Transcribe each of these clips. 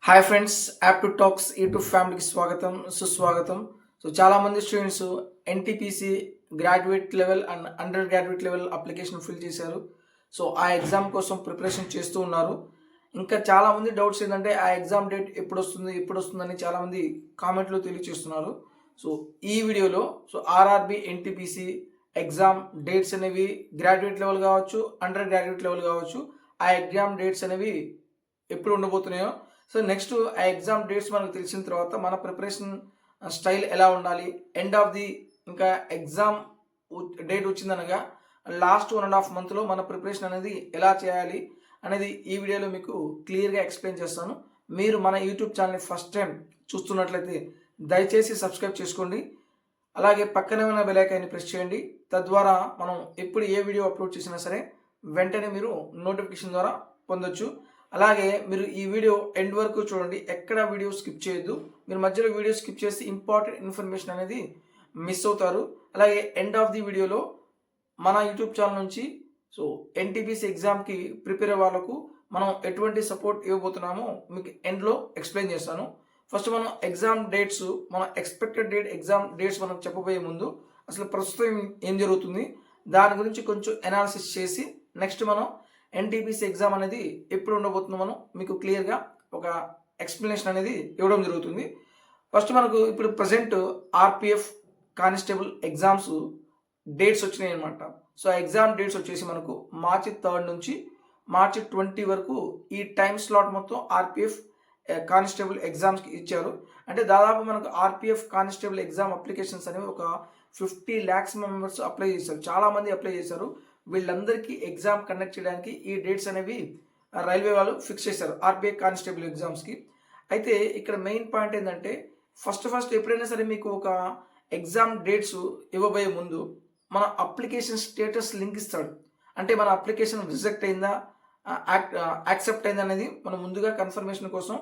Hi friends, apt talks YouTube ఫ్యామిలీకి స్వాగతం సుస్వాగతం. చాలా మంది students NTPC graduate level and under graduate level application fill చేశారు. ఆ ఎగ్జామ్ కోసం ప్రిపరేషన్ చేస్తూ ఉన్నారు. ఇంకా చాలామంది డౌట్స్ ఏంటంటే ఆ ఎగ్జామ్ డేట్ ఎప్పుడు వస్తుందని చాలామంది కామెంట్లో తెలియజేస్తున్నారు. ఈ వీడియోలో ఆర్ఆర్బి ఎన్టీపీసీ ఎగ్జామ్ డేట్స్ అనేవి గ్రాడ్యుయేట్ లెవెల్ కావచ్చు, అండర్ గ్రాడ్యుయేట్ లెవెల్ కావచ్చు, ఆ ఎగ్జామ్ డేట్స్ అనేవి ఎప్పుడు ఉండబోతున్నాయో, నెక్స్ట్ ఆ ఎగ్జామ్ డేట్స్ మనకు తెలిసిన తర్వాత మన ప్రిపరేషన్ స్టైల్ ఎలా ఉండాలి, ఎండ్ ఆఫ్ ది ఇంకా ఎగ్జామ్ డేట్ వచ్చిందనగా లాస్ట్ 1.5 మంత్లో మన ప్రిపరేషన్ అనేది ఎలా చేయాలి అనేది ఈ వీడియోలో మీకు క్లియర్గా ఎక్స్ప్లెయిన్ చేస్తాను. మీరు మన యూట్యూబ్ ఛానల్ని ఫస్ట్ టైం చూస్తున్నట్లయితే దయచేసి సబ్స్క్రైబ్ చేసుకోండి. అలాగే పక్కనే ఉన్న బెల్ ఐకాన్ని ప్రెస్ చేయండి. తద్వారా మనం ఎప్పుడు ఏ వీడియో అప్లోడ్ చేసినా సరే వెంటనే మీరు నోటిఫికేషన్ ద్వారా పొందొచ్చు. అలాగే మీరు ఈ వీడియో ఎండ్ వరకు చూడండి, ఎక్కడ వీడియో స్కిప్ చేయొద్దు. మీరు మధ్యలో వీడియో స్కిప్ చేసి ఇంపార్టెంట్ ఇన్ఫర్మేషన్ అనేది మిస్ అవుతారు. అలాగే ఎండ్ ఆఫ్ ది వీడియోలో మన యూట్యూబ్ ఛానల్ నుంచి ఎన్టీపీసీ ఎగ్జామ్కి ప్రిపేర్ అయ్యే వాళ్ళకు మనం ఎటువంటి సపోర్ట్ ఇవ్వబోతున్నామో మీకు ఎండ్లో ఎక్స్ప్లెయిన్ చేస్తాను. ఫస్ట్ మనం ఎగ్జామ్ డేట్స్, మన ఎక్స్పెక్టెడ్ డేట్ ఎగ్జామ్ డేట్స్ మనం చెప్పబోయే ముందు అసలు ప్రస్తుతం ఏం జరుగుతుంది దాని గురించి కొంచెం అనాలిసిస్ చేసి నెక్స్ట్ మనం ఎన్టీపీసీ ఎగ్జామ్ అనేది ఎప్పుడు ఉండబోతుందో మనం మీకు క్లియర్గా ఒక ఎక్స్ప్లెనేషన్ అనేది ఇవ్వడం జరుగుతుంది. ఫస్ట్ మనకు ఇప్పుడు present RPF constable exams dates వచ్చినాయి అనమాట. ఆ ఎగ్జామ్ డేట్స్ వచ్చేసి మనకు March 3 నుంచి March 20 వరకు ఈ టైం స్లాట్ మొత్తం ఆర్పిఎఫ్ కానిస్టేబుల్ ఎగ్జామ్స్కి ఇచ్చారు. అంటే దాదాపు మనకు ఆర్పిఎఫ్ కానిస్టేబుల్ ఎగ్జామ్ అప్లికేషన్స్ అనేవి ఒక 50 lakhs మెంబర్స్ అప్లై చేశారు. చాలామంది అప్లై చేశారు. వీళ్ళందరికీ ఎగ్జామ్ కండక్ట్ చేయడానికి ఈ డేట్స్ అనేవి రైల్వే వాళ్ళు ఫిక్స్ చేశారు ఆర్బీఐ కానిస్టేబుల్ ఎగ్జామ్స్కి. అయితే ఇక్కడ మెయిన్ పాయింట్ ఏంటంటే ఫస్ట్ ఎప్పుడైనా సరే మీకు ఒక ఎగ్జామ్ డేట్స్ ఇవ్వబోయే ముందు మన అప్లికేషన్ స్టేటస్ లింక్ ఇస్తాడు. అంటే మన అప్లికేషన్ రిజెక్ట్ అయిందా, యాక్సెప్ట్ అయిందా అనేది మనం ముందుగా కన్ఫర్మేషన్ కోసం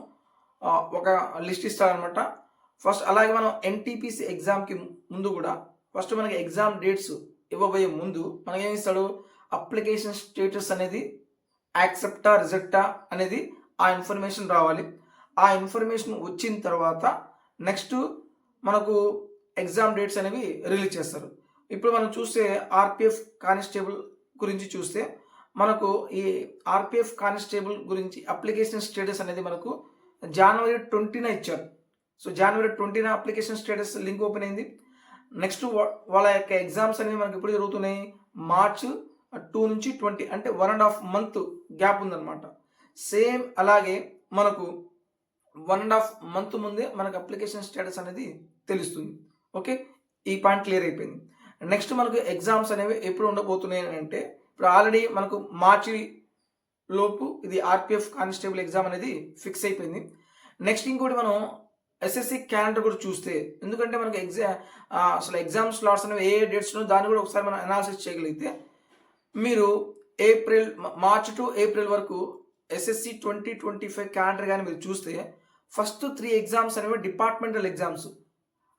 ఒక లిస్ట్ ఇస్తారనమాట. ఫస్ట్ అలాగే మనం ఎన్టీపీసీ ఎగ్జామ్కి ముందు కూడా ఫస్ట్ మనకి ఎగ్జామ్ డేట్స్ ఇవ్వబోయే ముందు మనకి ఏమి ఇస్తాడు, అప్లికేషన్ స్టేటస్ అనేది యాక్సెప్టా రిజెక్టా అనేది ఆ ఇన్ఫర్మేషన్ రావాలి. ఆ ఇన్ఫర్మేషన్ వచ్చిన తర్వాత నెక్స్ట్ మనకు ఎగ్జామ్ డేట్స్ అనేవి రిలీజ్ చేస్తారు. ఇప్పుడు మనం చూస్తే ఆర్పిఎఫ్ కానిస్టేబుల్ గురించి చూస్తే మనకు ఈ ఆర్పిఎఫ్ కానిస్టేబుల్ గురించి అప్లికేషన్ స్టేటస్ అనేది మనకు January 20న ఇచ్చారు. January 20న అప్లికేషన్ స్టేటస్ లింక్ ఓపెన్ అయింది. నెక్స్ట్ వాళ్ళ యొక్క ఎగ్జామ్స్ అనేవి మనకి ఎప్పుడు జరుగుతున్నాయి, March 2 నుంచి 20, అంటే 1.5 month గ్యాప్ ఉందన్నమాట. సేమ్ అలాగే మనకు 1.5 month ముందే మనకు అప్లికేషన్ స్టేటస్ అనేది తెలుస్తుంది. ఓకే, ఈ పాయింట్ క్లియర్ అయిపోయింది. నెక్స్ట్ మనకు ఎగ్జామ్స్ అనేవి ఎప్పుడు ఉండబోతున్నాయి అంటే ఇప్పుడు ఆల్రెడీ మనకు మార్చి లోపు ఇది ఆర్పిఎఫ్ కానిస్టేబుల్ ఎగ్జామ్ అనేది ఫిక్స్ అయిపోయింది. నెక్స్ట్ ఇంకోటి మనం ఎస్ఎస్సి క్యాలెండర్ కూడా చూస్తే, ఎందుకంటే మనకు అసలు ఎగ్జామ్ స్లాట్స్ అనేవి ఏ డేట్స్లో దాన్ని కూడా ఒకసారి మనం అనాలిసిస్ చేయగలిగితే మీరు March to April వరకు ఎస్ఎస్సి 2025 క్యాలెండర్ కానీ మీరు చూస్తే ఫస్ట్ 3 ఎగ్జామ్స్ అనేవి డిపార్ట్మెంటల్ ఎగ్జామ్స్.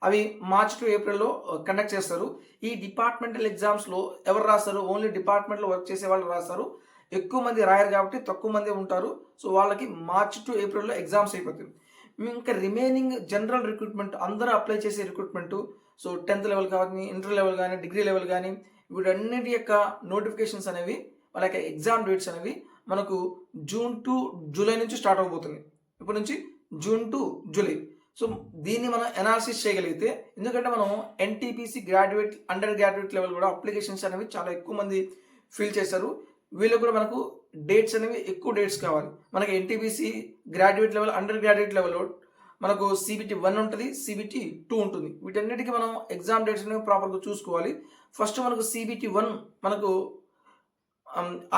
అవి March to Aprilలో కండక్ట్ చేస్తారు. ఈ డిపార్ట్మెంటల్ ఎగ్జామ్స్లో ఎవరు రాస్తారు, ఓన్లీ డిపార్ట్మెంట్లో వర్క్ చేసే వాళ్ళు రాస్తారు. ఎక్కువ మంది రాయరు కాబట్టి తక్కువ మంది ఉంటారు. వాళ్ళకి March to Aprilలో ఎగ్జామ్స్ అయిపోతుంది. ఇంకా రిమైనింగ్ జనరల్ రిక్రూట్మెంట్ అందరూ అప్లై చేసే రిక్రూట్మెంట్ 10th లెవెల్ కానీ, ఇంటర్ లెవెల్ కానీ, డిగ్రీ లెవెల్ కానీ, వీటన్నిటి యొక్క నోటిఫికేషన్స్ అనేవి వాళ్ళ యొక్క ఎగ్జామ్ డేట్స్ అనేవి మనకు June to July నుంచి స్టార్ట్ అవబోతుంది. ఇప్పటి నుంచి June to July. దీన్ని మనం అనాలిసిస్ చేయగలిగితే, ఎందుకంటే మనం NTPC graduate under graduate level కూడా అప్లికేషన్స్ అనేవి చాలా ఎక్కువ మంది ఫిల్ చేశారు. వీళ్ళకి కూడా మనకు డేట్స్ అనేవి ఎక్కువ డేట్స్ కావాలి. మనకి NTPC graduate level under graduate లెవెల్లో మనకు CBT 1 ఉంటుంది, CBT 2 ఉంటుంది. వీటన్నిటికీ మనం ఎగ్జామ్ డేట్స్ అనేవి ప్రాపర్గా చూసుకోవాలి. ఫస్ట్ మనకు CBT 1 మనకు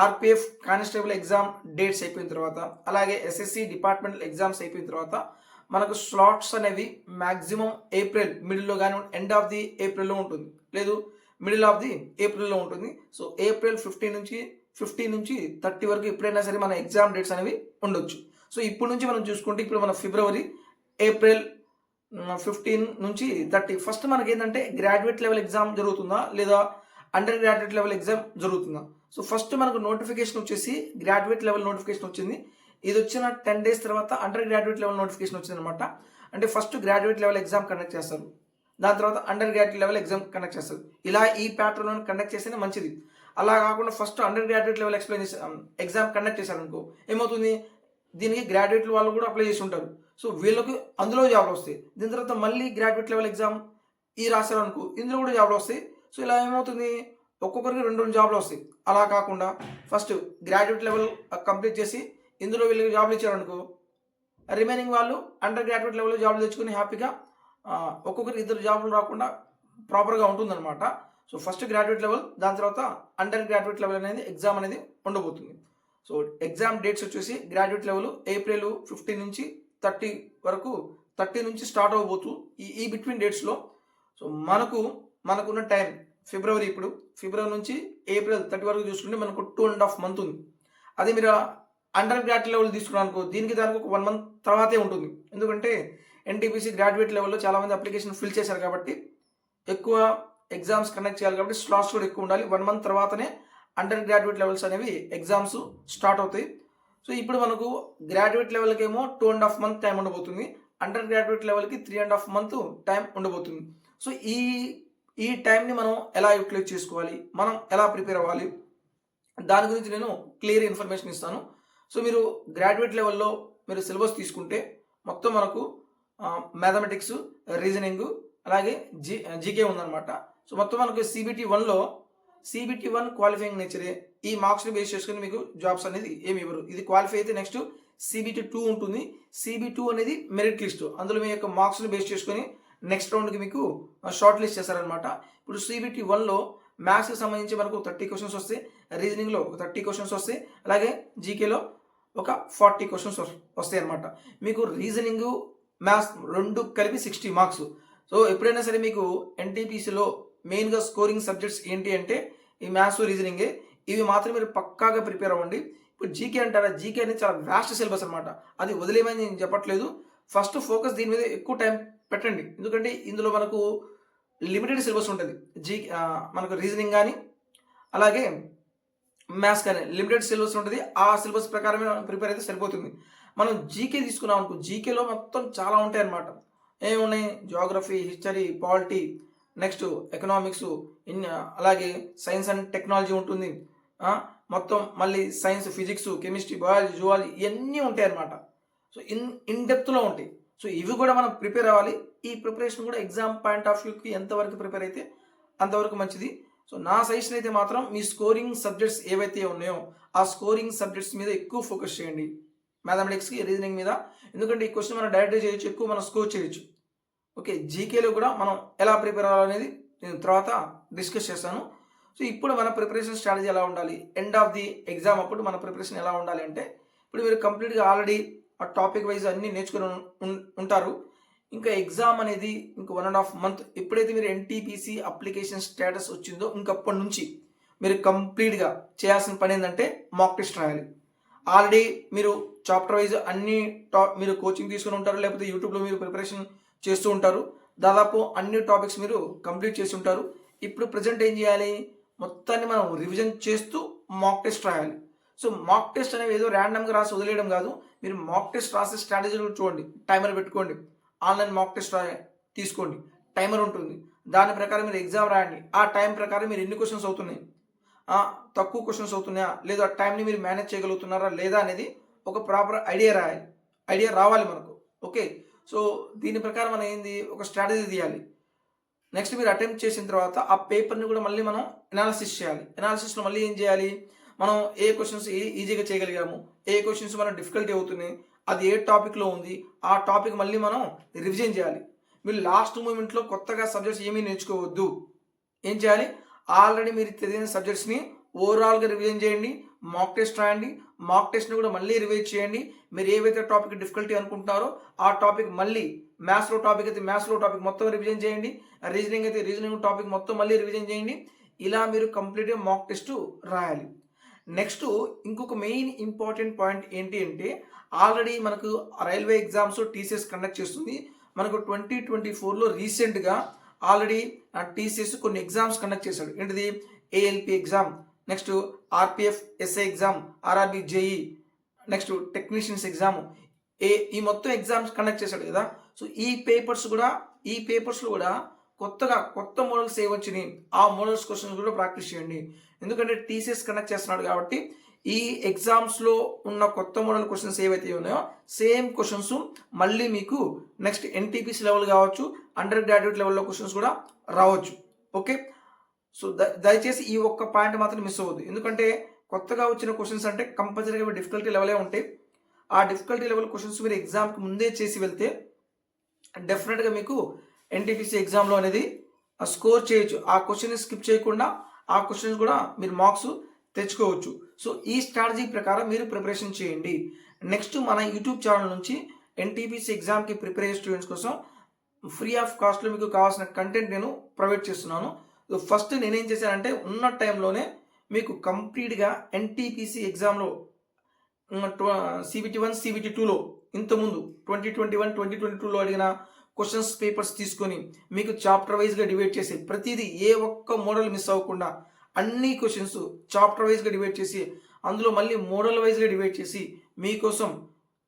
ఆర్పిఎఫ్ కానిస్టేబుల్ ఎగ్జామ్ డేట్స్ అయిపోయిన తర్వాత, అలాగే ఎస్ఎస్సి డిపార్ట్మెంటల్ ఎగ్జామ్స్ అయిపోయిన తర్వాత మనకు స్లాట్స్ అనేవి మ్యాక్సిమం ఏప్రిల్ మిడిల్లో కానీ ఎండ్ ఆఫ్ ది ఏప్రిల్లో ఉంటుంది, లేదు మిడిల్ ఆఫ్ ది ఏప్రిల్లో ఉంటుంది. ఏప్రిల్ 15 నుంచి 30 వరకు ఎప్పుడైనా సరే మన ఎగ్జామ్ డేట్స్ అనేవి ఉండొచ్చు. ఇప్పటి నుంచి మనం చూసుకుంటే ఇప్పుడు మన ఫిబ్రవరి, ఏప్రిల్ 15 నుంచి 30 ఫస్ట్ మనకి ఏంటంటే గ్రాడ్యుయేట్ లెవెల్ ఎగ్జామ్ జరుగుతుందా లేదా అండర్ గ్రాడ్యుయేట్ లెవెల్ ఎగ్జామ్ జరుగుతుందా. ఫస్ట్ మనకు నోటిఫికేషన్ వచ్చేసి గ్రాడ్యుయేట్ లెవెల్ నోటిఫికేషన్ వచ్చింది. ఇది వచ్చిన 10 days తర్వాత అండర్ గ్రాడ్యుయేట్ లెవెల్ నోటిఫికేషన్ వచ్చిందనమాట. అంటే first graduate level exam conduct చేస్తారు, దాని తర్వాత undergraduate level exam conduct చేస్తారు. ఇలా ఈ ప్యాటర్న్లో కండక్ట్ చేస్తేనే మంచిది. అలా కాకుండా first undergraduate level exam conduct చేశారనుకో ఏమవుతుంది, దీనికి గ్రాడ్యుయేట్ వాళ్ళు కూడా అప్లై చేసి ఉంటారు. సో వీళ్ళకి అందులో జాబ్లు వస్తాయి. దీని తర్వాత మళ్ళీ గ్రాడ్యుయేట్ లెవెల్ ఎగ్జామ్ రాశారనుకో ఇందులో కూడా జాబ్లు వస్తాయి. సో ఇలా ఏమవుతుంది, ఒక్కొక్కరికి 2 జాబ్లు వస్తాయి. అలా కాకుండా ఫస్ట్ గ్రాడ్యుయేట్ లెవెల్ కంప్లీట్ చేసి ఇందులో వీళ్ళకి జాబ్లు ఇచ్చారనుకో, రిమైనింగ్ వాళ్ళు అండర్ గ్రాడ్యుయేట్ లెవెల్లో జాబ్లు తెచ్చుకుని హ్యాపీగా ఒక్కొక్కరికి 2 జాబ్లు రాకుండా ప్రాపర్గా ఉంటుందన్నమాట. సో ఫస్ట్ గ్రాడ్యుయేట్ లెవెల్, దాని తర్వాత అండర్ గ్రాడ్యుయేట్ లెవెల్ అనేది ఎగ్జామ్ అనేది ఉండబోతుంది. సో ఎగ్జామ్ డేట్స్ వచ్చేసి గ్రాడ్యుయేట్ లెవెల్ April 15 నుంచి 30 వరకు, 30 నుంచి స్టార్ట్ అవ్వబోతు ఈ బిట్వీన్ డేట్స్లో. సో మనకున్న టైం ఇప్పుడు ఫిబ్రవరి నుంచి April 30 వరకు చూసుకుంటే మనకు 2.5 months ఉంది. అదే మీరు అండర్ గ్రాడ్యుయేట్ లెవెల్ తీసుకున్నారనుకో దానికి ఒక 1 month తర్వాతే ఉంటుంది. ఎందుకంటే ఎన్టీపీసీ గ్రాడ్యుయేట్ లెవెల్లో చాలామంది అప్లికేషన్ ఫిల్ చేశారు కాబట్టి ఎక్కువ ఎగ్జామ్స్ కండక్ట్ చేయాలి కాబట్టి స్లాట్స్ కూడా ఎక్కువ ఉండాలి. 1 month తర్వాతనే అండర్ గ్రాడ్యుయేట్ లెవెల్స్ అనేవి ఎగ్జామ్స్ స్టార్ట్ అవుతాయి. సో ఇప్పుడు మనకు గ్రాడ్యుయేట్ లెవెల్కి ఏమో 2.5 months టైం ఉండబోతుంది, అండర్ గ్రాడ్యుయేట్ లెవెల్కి 3.5 months టైం ఉండబోతుంది. సో ఈ టైంని మనం ఎలా యూటిలైజ్ చేసుకోవాలి, మనం ఎలా ప్రిపేర్ అవ్వాలి, దాని గురించి నేను క్లియర్ ఇన్ఫర్మేషన్ ఇస్తాను. సో మీరు గ్రాడ్యుయేట్ లెవెల్లో మీరు సిలబస్ తీసుకుంటే మొత్తం మనకు మ్యాథమెటిక్స్, రీజనింగ్, అలాగే జీకే ఉందన్నమాట. సో మొత్తం మనకు CBT 1 క్వాలిఫైయింగ్ నేచరే. ఈ మార్క్స్ని బేస్ చేసుకుని మీకు జాబ్స్ అనేది ఏమి ఇవ్వరు. ఇది క్వాలిఫై అయితే నెక్స్ట్ CBT 2 ఉంటుంది. CBT 2 అనేది మెరిట్ లిస్ట్, అందులో మీ యొక్క మార్క్స్ని బేస్ చేసుకొని నెక్స్ట్ రౌండ్కి మీకు షార్ట్ లిస్ట్ చేస్తారనమాట. ఇప్పుడు CBT 1లో మ్యాథ్స్కి సంబంధించి మనకు 30 క్వశ్చన్స్ వస్తాయి, రీజనింగ్లో ఒక 30 క్వశ్చన్స్ వస్తాయి, అలాగే జీకేలో ఒక 40 క్వశ్చన్స్ వస్తాయి అనమాట. మీకు రీజనింగ్, మ్యాథ్స్ 2 కలిపి 60 మార్క్స్. సో ఎప్పుడైనా సరే మీకు ఎన్టీపీసీలో మెయిన్గా స్కోరింగ్ సబ్జెక్ట్స్ ఏంటి అంటే ఈ మ్యాథ్స్, రీజనింగే. ఇవి మాత్రం మీరు పక్కాగా ప్రిపేర్ అవ్వండి. ఇప్పుడు జీకే అంటారా, జీకే అనేది చాలా వ్యాస్ట్ సిలబస్ అనమాట. అది వదిలేమని నేను చెప్పట్లేదు. ఫస్ట్ ఫోకస్ దీని మీద ఎక్కువ టైం పెట్టండి, ఎందుకంటే ఇందులో మనకు లిమిటెడ్ సిలబస్ ఉంటుంది. మనకు రీజనింగ్ కానీ అలాగే మ్యాథ్స్ కానీ లిమిటెడ్ సిలబస్ ఉంటుంది. ఆ సిలబస్ ప్రకారమే ప్రిపేర్ అయితే సరిపోతుంది. మనం జీకే తీసుకున్నాం అనుకో, జీకేలో మొత్తం చాలా ఉంటాయి అన్నమాట. ఏమున్నాయి, Geography, history, polity, next economics, అలాగే సైన్స్ అండ్ టెక్నాలజీ ఉంటుంది. మొత్తం మళ్ళీ science, physics, chemistry, biology, zoology ఇవన్నీ ఉంటాయి అన్నమాట. సో ఇన్ డెప్త్లో ఉంటాయి. సో ఇవి కూడా మనం ప్రిపేర్ అవ్వాలి. ఈ ప్రిపరేషన్ కూడా ఎగ్జామ్ పాయింట్ ఆఫ్ వ్యూకి ఎంతవరకు ప్రిపేర్ అయితే అంతవరకు మంచిది. సో నా సజెషన్ అయితే మాత్రం మీ స్కోరింగ్ సబ్జెక్ట్స్ ఏవైతే ఉన్నాయో ఆ స్కోరింగ్ సబ్జెక్ట్స్ మీద ఎక్కువ ఫోకస్ చేయండి, మ్యాథమెటిక్స్కి, రీజనింగ్ మీద. ఎందుకంటే ఈ క్వశ్చన్ మనం డైరెక్ట్గా చేయొచ్చు, ఎక్కువ మనం స్కోర్ చేయొచ్చు. ఓకే, జీకేలో కూడా మనం ఎలా ప్రిపేర్ అవ్వాలనేది నేను తర్వాత డిస్కస్ చేస్తాను. సో ఇప్పుడు మన ప్రిపరేషన్ స్ట్రాటజీ ఎలా ఉండాలి, ఎండ్ ఆఫ్ ది ఎగ్జామ్ అప్పుడు మన ప్రిపరేషన్ ఎలా ఉండాలి అంటే, ఇప్పుడు మీరు కంప్లీట్గా ఆల్రెడీ ఆ టాపిక్ వైజ్ అన్నీ నేర్చుకుని ఉంటారు. ఇంకా ఎగ్జామ్ అనేది ఇంకా 1.5 months. ఎప్పుడైతే మీరు ఎన్టీపీసీ అప్లికేషన్ స్టేటస్ వచ్చిందో ఇంకప్పటి నుంచి మీరు కంప్లీట్గా చేయాల్సిన పని ఏంటంటే మాక్ టెస్ట్ రాయాలి. ఆల్రెడీ మీరు చాప్టర్ వైజ్ అన్ని మీరు కోచింగ్ తీసుకుని ఉంటారు, లేకపోతే యూట్యూబ్లో మీరు ప్రిపరేషన్ చేస్తూ ఉంటారు. దాదాపు అన్ని టాపిక్స్ మీరు కంప్లీట్ చేసి ఉంటారు. ఇప్పుడు ప్రజెంట్ ఏం చేయాలి, మొత్తాన్ని మనం రివిజన్ చేస్తూ మాక్ టెస్ట్ రాయాలి. సో మాక్ టెస్ట్ అనేవి ఏదో ర్యాండమ్గా రాసి వదిలేయడం కాదు. మీరు మాక్ టెస్ట్ రాసే స్ట్రాటజీలు చూడండి, టైమర్ పెట్టుకోండి, ఆన్లైన్ మాక్ టెస్ట్ తీసుకోండి, టైమర్ ఉంటుంది. దాని ప్రకారం మీరు ఎగ్జామ్ రాయండి. ఆ టైం ప్రకారం మీరు ఎన్ని క్వశ్చన్స్ అవుతున్నాయి, తక్కువ క్వశ్చన్స్ అవుతున్నాయా, లేదా ఆ టైంని మీరు మేనేజ్ చేయగలుగుతున్నారా లేదా అనేది ఒక ప్రాపర్ ఐడియా రావాలి మనకు. ఓకే, సో దీని ప్రకారం మనం ఏంది, ఒక స్ట్రాటజీ తీయాలి. నెక్స్ట్ మీరు అటెంప్ట్ చేసిన తర్వాత ఆ పేపర్ని కూడా మళ్ళీ మనం ఎనాలిసిస్ చేయాలి. ఎనాలిసిస్లో మళ్ళీ ఏం చేయాలి, మనం ఏ క్వశ్చన్స్ ఈజీగా చేయగలిగాము, ఏ క్వశ్చన్స్ మనం డిఫికల్టీ అవుతున్నాయి, అది ఏ టాపిక్లో ఉంది, ఆ టాపిక్ మళ్ళీ మనం రివిజన్ చేయాలి. మీరు లాస్ట్ మూమెంట్లో కొత్తగా సబ్జెక్ట్స్ ఏమీ నేర్చుకోవద్దు. ఏం చేయాలి, ఆల్రెడీ మీరు తెలియని సబ్జెక్ట్స్ని ఓవరాల్గా రివిజన్ చేయండి, మాక్ టెస్ట్ రాయండి, మాక్ టెస్ట్ని కూడా మళ్ళీ రివైజ్ చేయండి. మీరు ఏవైతే టాపిక్ డిఫికల్టీ అనుకుంటున్నారో ఆ టాపిక్ మళ్ళీ, మ్యాథ్స్లో టాపిక్ అయితే మ్యాథ్స్లో టాపిక్ మొత్తం రివిజన్ చేయండి, రీజనింగ్ అయితే రీజనింగ్ టాపిక్ మొత్తం మళ్ళీ రివిజన్ చేయండి. ఇలా మీరు కంప్లీట్గా మాక్ టెస్ట్ రాయాలి. నెక్స్ట్ ఇంకొక మెయిన్ ఇంపార్టెంట్ పాయింట్ ఏంటి అంటే, ఆల్రెడీ మనకు రైల్వే ఎగ్జామ్స్ టీసీఎస్ కండక్ట్ చేస్తుంది. మనకు 2024లో రీసెంట్గా ఆల్రెడీ టీసీఎస్ కొన్ని ఎగ్జామ్స్ కండక్ట్ చేశాడు. ఏంటిది, ALP exam, next RPF SI exam, RRB JEE, next technicians exam, ఈ మొత్తం ఎగ్జామ్స్ కండక్ట్ చేశాడు కదా. సో ఈ పేపర్స్లో కూడా కొత్త మోడల్స్ ఏవచ్చినాయి, ఆ మోడల్స్ క్వశ్చన్స్ కూడా ప్రాక్టీస్ చేయండి. ఎందుకంటే టీసీఎస్ కండక్ట్ చేస్తున్నాడు కాబట్టి ఈ ఎగ్జామ్స్లో ఉన్న కొత్త మోడల్ క్వశ్చన్స్ ఏవైతే ఉన్నాయో సేమ్ క్వశ్చన్స్ మళ్ళీ మీకు నెక్స్ట్ ఎన్టీపీసీ లెవెల్ కావచ్చు, అండర్ గ్రాడ్యుయేట్ లెవెల్లో క్వశ్చన్స్ కూడా రావచ్చు. ఓకే, సో దయచేసి ఈ ఒక్క పాయింట్ మాత్రం మిస్ అవ్వద్దు. ఎందుకంటే కొత్తగా వచ్చిన క్వశ్చన్స్ అంటే కంపల్సరీగా డిఫికల్టీ లెవెలే ఉంటాయి. ఆ డిఫికల్టీ లెవెల్ క్వశ్చన్స్ మీరు ఎగ్జామ్కి ముందే చేసి వెళ్తే డెఫినెట్గా మీకు ఎన్టీపీసీ ఎగ్జామ్లో అనేది స్కోర్ చేయొచ్చు. ఆ క్వశ్చన్ స్కిప్ చేయకుండా ఆ క్వశ్చన్స్ కూడా మీరు మార్క్స్ తెచ్చుకోవచ్చు. సో ఈ స్ట్రాటజీ ప్రకారం మీరు ప్రిపరేషన్ చేయండి. నెక్స్ట్ మన యూట్యూబ్ ఛానల్ నుంచి ఎన్టీపీసీ ఎగ్జామ్కి ప్రిపేర్ అయ్యే స్టూడెంట్స్ కోసం ఫ్రీ ఆఫ్ కాస్ట్లో మీకు కావాల్సిన కంటెంట్ నేను ప్రొవైడ్ చేస్తున్నాను. ఫస్ట్ నేనేం చేశానంటే ఉన్న టైంలోనే మీకు కంప్లీట్గా ఎన్టీపీసీ ఎగ్జామ్లో CBT 1 CBT 2లో ఇంతకుముందు 2021 2022లో అడిగిన క్వశ్చన్స్ పేపర్స్ తీసుకొని మీకు చాప్టర్ వైజ్గా డివైడ్ చేసి ప్రతిదీ ఏ ఒక్క మోడల్ మిస్ అవ్వకుండా అన్ని క్వశ్చన్స్ చాప్టర్ వైజ్గా డివైడ్ చేసి అందులో మళ్ళీ మోడల్ వైజ్గా డివైడ్ చేసి మీకోసం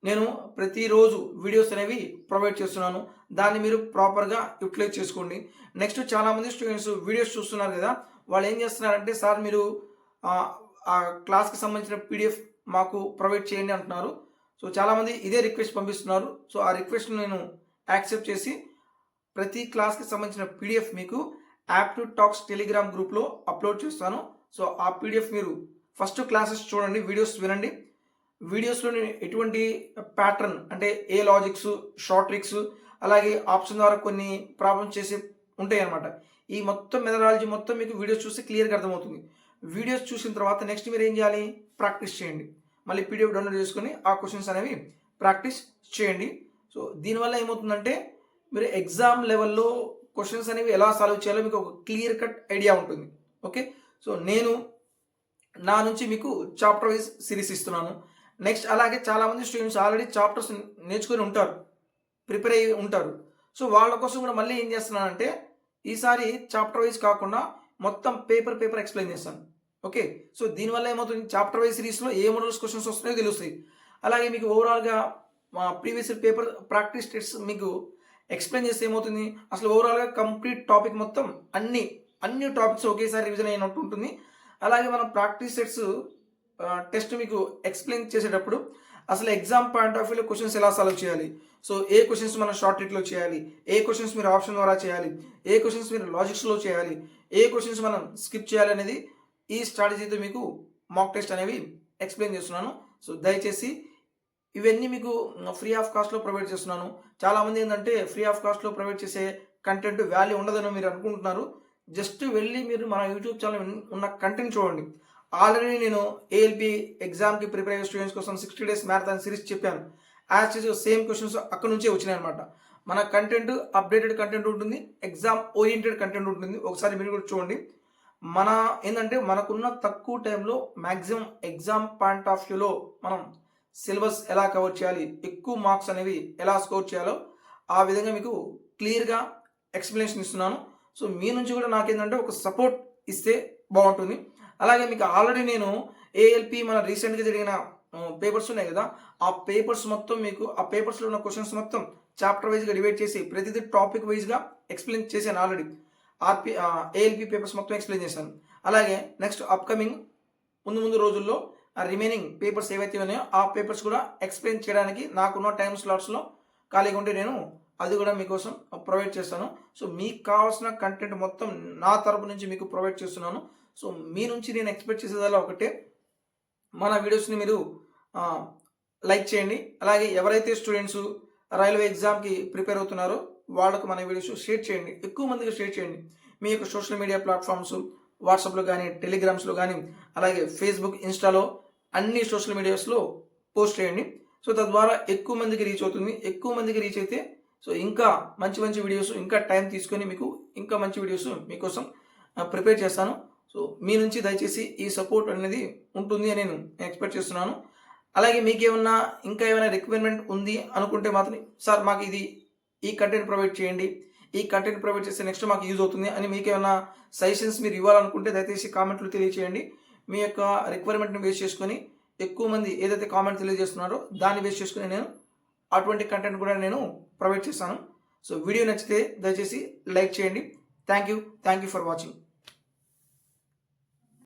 నేను ప్రతిరోజు వీడియోస్ అనేవి ప్రొవైడ్ చేస్తున్నాను. దాన్ని మీరు ప్రాపర్గా యూటిలైజ్ చేసుకోండి. నెక్స్ట్ చాలామంది స్టూడెంట్స్ వీడియోస్ చూస్తున్నారు కదా, వాళ్ళు ఏం చేస్తున్నారంటే సార్ మీరు ఆ క్లాస్కి సంబంధించిన పీడిఎఫ్ మాకు ప్రొవైడ్ చేయండి అంటున్నారు. సో చాలామంది ఇదే రిక్వెస్ట్ పంపిస్తున్నారు. సో ఆ రిక్వెస్ట్ నేను యాక్సెప్ట్ చేసి ప్రతి క్లాస్కి సంబంధించిన పీడిఎఫ్ మీకు యాప్టిట్యూడ్ టాక్స్ టెలిగ్రామ్ గ్రూప్లో అప్లోడ్ చేస్తాను. సో ఆ పీడిఎఫ్ మీరు ఫస్ట్ క్లాసెస్ చూడండి, వీడియోస్ వినండి. వీడియోస్లో ఎటువంటి ప్యాటర్న్ అంటే ఏ లాజిక్స్, షార్ట్ ట్రిక్స్, అలాగే ఆప్షన్ ద్వారా కొన్ని ప్రాబ్లమ్స్ చేసి ఉంటాయి అన్నమాట. ఈ మొత్తం మెథడాలజీ మొత్తం మీకు వీడియోస్ చూసి క్లియర్గా అర్థమవుతుంది. వీడియోస్ చూసిన తర్వాత నెక్స్ట్ మీరు ఏం చేయాలి, ప్రాక్టీస్ చేయండి. మళ్ళీ పీడిఎఫ్ డౌన్లోడ్ చేసుకొని ఆ క్వశ్చన్స్ అనేవి ప్రాక్టీస్ చేయండి. సో దీనివల్ల ఏమవుతుందంటే మీరు ఎగ్జామ్ లెవెల్లో క్వశ్చన్స్ అనేవి ఎలా సాల్వ్ చేయాలో మీకు ఒక క్లియర్ కట్ ఐడియా ఉంటుంది. ఓకే, సో నేను నా నుంచి మీకు చాప్టర్ వైజ్ సిరీస్ ఇస్తున్నాను. నెక్స్ట్ అలాగే చాలామంది స్టూడెంట్స్ ఆల్రెడీ చాప్టర్స్ నేర్చుకొని ఉంటారు, ప్రిపేర్ అయ్యి ఉంటారు. సో వాళ్ళ కోసం కూడా మళ్ళీ ఏం చేస్తున్నానంటే ఈసారి చాప్టర్ వైజ్ కాకుండా మొత్తం పేపర్ ఎక్స్ప్లెయిన్ చేస్తాను. ఓకే, సో దీనివల్ల ఏమవుతుంది, చాప్టర్ వైజ్ సిరీస్లో ఏ మోడల్స్ క్వశ్చన్స్ వస్తున్నాయో తెలుస్తాయి. అలాగే మీకు ఓవరాల్గా ప్రీవియస్ పేపర్ ప్రాక్టీస్ టెస్ట్ మీకు ఎక్స్ప్లెయిన్ చేస్తే ఏమవుతుంది, అసలు ఓవరాల్గా కంప్లీట్ టాపిక్ మొత్తం అన్ని టాపిక్స్ ఒకేసారి రివిజన్ అయినట్టు ఉంటుంది. అలాగే మనం ప్రాక్టీస్ సెట్స్ టెస్ట్ మీకు ఎక్స్ప్లెయిన్ చేసేటప్పుడు అసలు ఎగ్జామ్ పాయింట్ ఆఫ్ వ్యూలో క్వశ్చన్స్ ఎలా సాల్వ్ చేయాలి, సో ఏ క్వశ్చన్స్ మనం షార్ట్ ట్రిక్లో చేయాలి, ఏ క్వశ్చన్స్ మీరు ఆప్షన్ ద్వారా చేయాలి, ఏ క్వశ్చన్స్ మీరు లాజిక్స్లో చేయాలి, ఏ క్వశ్చన్స్ మనం స్కిప్ చేయాలి అనేది ఈ స్ట్రాటజీతో మీకు మాక్ టెస్ట్ అనేవి ఎక్స్ప్లెయిన్ చేస్తున్నాను. సో దయచేసి ఇవన్నీ మీకు ఫ్రీ ఆఫ్ కాస్ట్లో ప్రొవైడ్ చేస్తున్నాను. చాలామంది ఏంటంటే ఫ్రీ ఆఫ్ కాస్ట్లో ప్రొవైడ్ చేసే కంటెంట్ వాల్యూ ఉండదని మీరు అనుకుంటున్నారు. జస్ట్ వెళ్ళి మీరు మన యూట్యూబ్ ఛానల్ ఉన్న కంటెంట్ చూడండి. ఆల్రెడీ నేను ఏఎల్పి ఎగ్జామ్కి ప్రిపేర్ అయ్యే స్టూడెంట్స్ కోసం 60 days మ్యారథాన్ సిరీస్ చెప్పాను. యాజ్ సేమ్ క్వశ్చన్స్ అక్కడ నుంచే వచ్చినాయి అనమాట. మన కంటెంట్ అప్డేటెడ్ కంటెంట్ ఉంటుంది, ఎగ్జామ్ ఓరియంటెడ్ కంటెంట్ ఉంటుంది. ఒకసారి మీరు కూడా చూడండి. మన ఏంటంటే మనకున్న తక్కువ టైంలో మ్యాక్సిమం ఎగ్జామ్ పాయింట్ ఆఫ్ వ్యూలో మనం సిలబస్ ఎలా కవర్ చేయాలి, ఎక్కువ మార్క్స్ అనేవి ఎలా స్కోర్ చేయాలో ఆ విధంగా మీకు క్లియర్గా ఎక్స్ప్లెనేషన్ ఇస్తున్నాను. సో మీ నుంచి కూడా నాకేంటంటే ఒక సపోర్ట్ ఇస్తే బాగుంటుంది. అలాగే మీకు ఆల్రెడీ నేను ఏఎల్పి మన రీసెంట్గా జరిగిన పేపర్స్ ఉన్నాయి కదా, ఆ పేపర్స్ మొత్తం మీకు ఆ పేపర్స్లో ఉన్న క్వశ్చన్స్ మొత్తం చాప్టర్ వైజ్గా డివైడ్ చేసి ప్రతిదీ టాపిక్ వైజ్గా ఎక్స్ప్లెయిన్ చేశాను. ఆల్రెడీ ఏఎల్పి పేపర్స్ మొత్తం ఎక్స్ప్లెయిన్ చేశాను. అలాగే నెక్స్ట్ అప్కమింగ్ ముందు రోజుల్లో ఆ రిమైనింగ్ పేపర్స్ ఏవైతే ఉన్నాయో ఆ పేపర్స్ కూడా ఎక్స్ప్లెయిన్ చేయడానికి నాకున్న టైం స్లాట్స్లో ఖాళీగా ఉంటే నేను అది కూడా మీకోసం ప్రొవైడ్ చేస్తాను. సో మీకు కావాల్సిన కంటెంట్ మొత్తం నా తరపు నుంచి మీకు ప్రొవైడ్ చేస్తున్నాను. సో మీ నుంచి నేను ఎక్స్పెక్ట్ చేసేదల్లా ఒకటే, మన వీడియోస్ని మీరు లైక్ చేయండి. అలాగే ఎవరైతే స్టూడెంట్స్ రైల్వే ఎగ్జామ్కి ప్రిపేర్ అవుతున్నారో వాళ్ళకు మన వీడియోస్ షేర్ చేయండి, ఎక్కువ మందికి షేర్ చేయండి. మీ యొక్క సోషల్ మీడియా ప్లాట్ఫామ్స్ వాట్సాప్లో కానీ, టెలిగ్రామ్స్లో కానీ, అలాగే ఫేస్బుక్, ఇన్స్టాలో అన్ని సోషల్ మీడియాస్లో పోస్ట్ చేయండి. సో తద్వారా ఎక్కువ మందికి రీచ్ అవుతుంది. ఎక్కువ మందికి రీచ్ అయితే సో ఇంకా మంచి వీడియోస్, ఇంకా టైం తీసుకొని మీకు ఇంకా మంచి వీడియోస్ మీకోసం ప్రిపేర్ చేస్తాను. సో మీ నుంచి దయచేసి ఈ సపోర్ట్ అనేది ఉంటుంది అని నేను ఎక్స్పెక్ట్ చేస్తున్నాను. అలాగే మీకు ఇంకా ఏమైనా రిక్వైర్మెంట్ ఉంది అనుకుంటే మాత్రం సార్ మాకు ఈ కంటెంట్ ప్రొవైడ్ చేయండి, ఈ కంటెంట్ ప్రొవైడ్ చేస్తే నెక్స్ట్ మాకు యూజ్ అవుతుంది అని మీకు ఏమైనా సజెషన్స్ మీరు ఇవ్వాలనుకుంటే దయచేసి కామెంట్లు తెలియచేయండి. మీ యొక్క రిక్వైర్మెంట్ని బేస్ చేసుకొని ఎక్కువ మంది ఏదైతే కామెంట్ తెలియజేస్తున్నారో దాన్ని బేస్ చేసుకుని నేను అటువంటి కంటెంట్ కూడా నేను ప్రొవైడ్ చేస్తాను. సో వీడియో నచ్చితే దయచేసి లైక్ చేయండి. Thank you for watching.